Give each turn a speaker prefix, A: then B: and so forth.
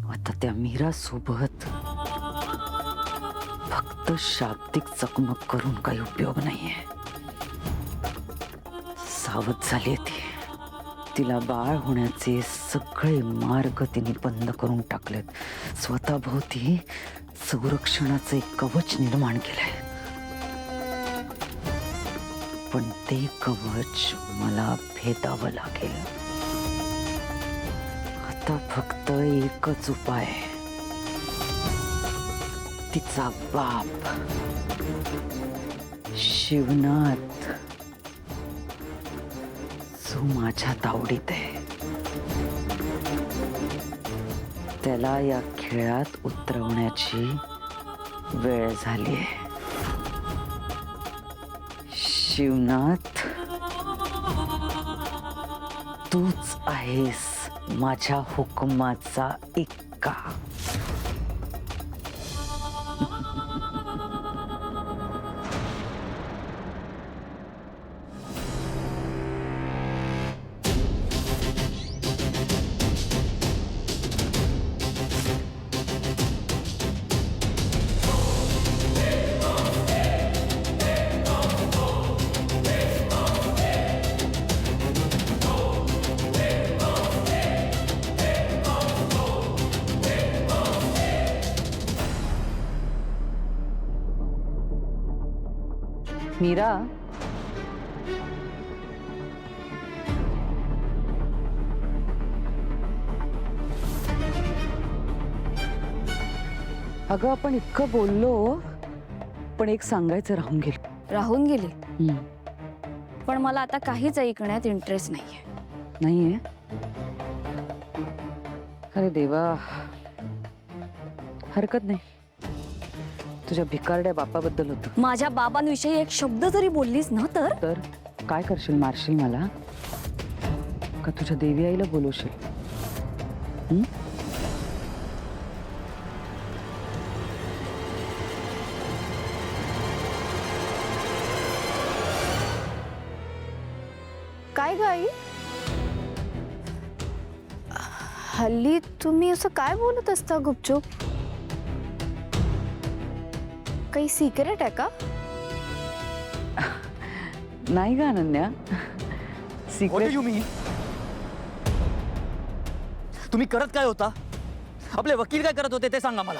A: आता त्या मीरा सोबत फक्त शाब्दिक चकमक करून काही उपयोग नाहीये. सावध झालीये ती. तिला बाळ होण्याचे सगळे मार्ग तिने बंद करून टाकलेत. स्वतःभोवती संरक्षणाचं एक कवच निर्माण केलंय. पण ते कवच मला भेदावं लागेल. आता फक्त एकच उपाय. तिचा बाप शिवनाथ, जो माझ्या तावडीत आहे, त्याला या खेळात उतरवण्याची वेळ झालीये. शिवनाथ, तूच आहेस माझ्या हुकुमाचा एक्का. मीरा, अगं आपण इतकं बोललो, पण एक सांगायचं राहून गेलं.
B: राहून गेली. पण मला आता काहीच ऐकण्यात इंटरेस्ट
A: नाहीये. अरे देवा, हरकत नाही. तुझ्या भिकारड्या बापाबद्दल होतं.
B: माझ्या बाबांविषयी एक शब्द जरी बोललीस ना तर
A: काय करशील? मारशील मला का तुझ्या देवी आईला बोलवशील?
B: काय गाई, हल्ली तुम्ही असं काय बोलत असता गुपचूप? काही सिक्रेट आहे का?
A: नाही ग अनन्या, सिक्रेट.
C: तुम्ही करत काय होता? आपले वकील काय करत होते ते सांगा मला.